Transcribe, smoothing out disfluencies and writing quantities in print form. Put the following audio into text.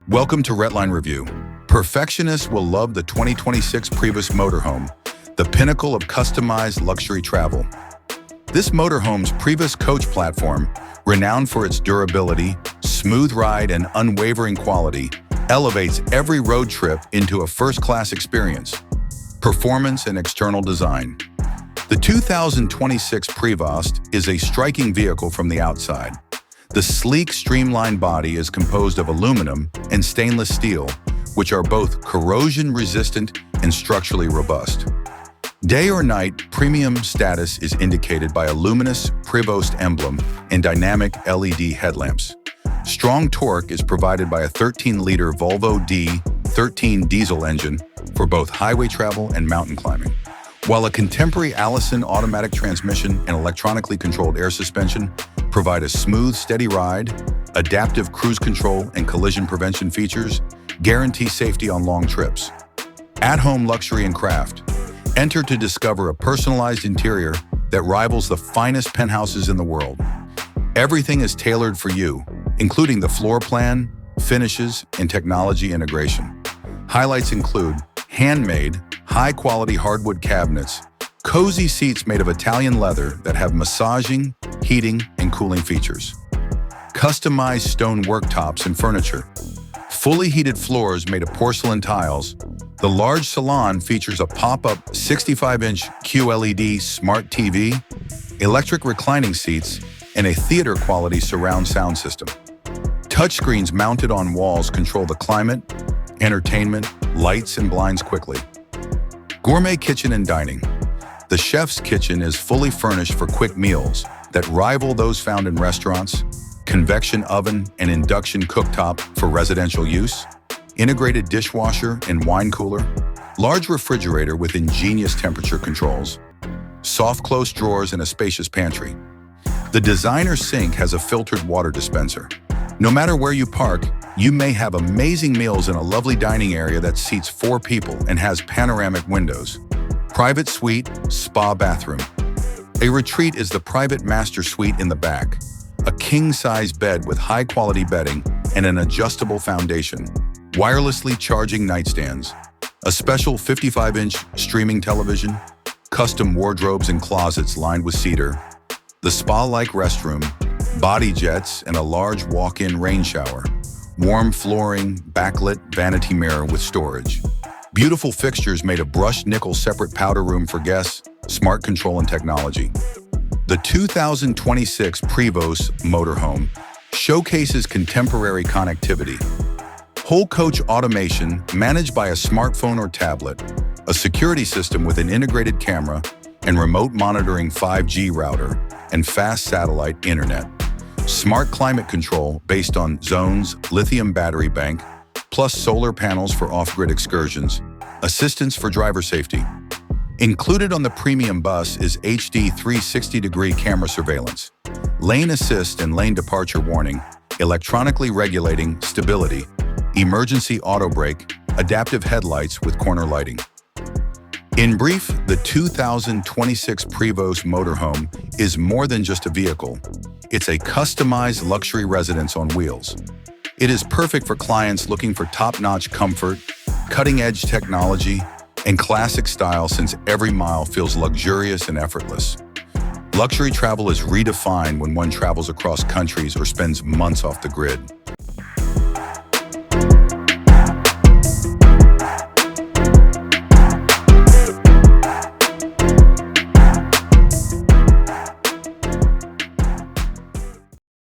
Welcome to Redline Review. Perfectionists will love the 2026 Prevost Motorhome, the pinnacle of customized luxury travel. This motorhome's Prevost coach platform, renowned for its durability, smooth ride, and unwavering quality, elevates every road trip into a first-class experience. Performance and external design. The 2026 Prevost is a striking vehicle from the outside. The sleek, streamlined body is composed of aluminum and stainless steel, which are both corrosion-resistant and structurally robust. Day or night, premium status is indicated by a luminous Prevost emblem and dynamic LED headlamps. Strong torque is provided by a 13-liter Volvo D13 diesel engine for both highway travel and mountain climbing, while a contemporary Allison automatic transmission and electronically controlled air suspension provide a smooth, steady ride. Adaptive cruise control and collision prevention features guarantee safety on long trips. At-home luxury and craft. Enter to discover a personalized interior that rivals the finest penthouses in the world. Everything is tailored for you, including the floor plan, finishes, and technology integration. Highlights include handmade, high-quality hardwood cabinets, cozy seats made of Italian leather that have massaging, heating, and cooling features, customized stone worktops and furniture, fully heated floors made of porcelain tiles. The large salon features a pop-up 65-inch QLED smart TV, electric reclining seats, and a theater-quality surround sound system. Touchscreens mounted on walls control the climate, entertainment, lights, and blinds quickly. Gourmet kitchen and dining. The chef's kitchen is fully furnished for quick meals that rival those found in restaurants, convection oven and induction cooktop for residential use, integrated dishwasher and wine cooler, large refrigerator with ingenious temperature controls, soft close drawers, and a spacious pantry. The designer sink has a filtered water dispenser. No matter where you park, you may have amazing meals in a lovely dining area that seats 4 people and has panoramic windows. Private suite, spa bathroom. A retreat is the private master suite in the back. A king-size bed with high-quality bedding and an adjustable foundation. Wirelessly charging nightstands. A special 55-inch streaming television. Custom wardrobes and closets lined with cedar. The spa-like restroom. Body jets and a large walk-in rain shower. Warm flooring, backlit vanity mirror with storage. Beautiful fixtures made of brushed nickel separate powder room for guests, smart control and technology. The 2026 Prevost Motorhome showcases contemporary connectivity. Whole coach automation managed by a smartphone or tablet, a security system with an integrated camera and remote monitoring 5G router, and fast satellite internet. Smart climate control based on Zone's lithium battery bank, plus solar panels for off-grid excursions, assistance for driver safety. Included on the premium bus is HD 360-degree camera surveillance, lane assist and lane departure warning, electronically regulating stability, emergency auto brake, adaptive headlights with corner lighting. In brief, the 2026 Prevost Motorhome is more than just a vehicle. It's a customized luxury residence on wheels. It is perfect for clients looking for top-notch comfort, cutting-edge technology, and classic style, since every mile feels luxurious and effortless. Luxury travel is redefined when one travels across countries or spends months off the grid.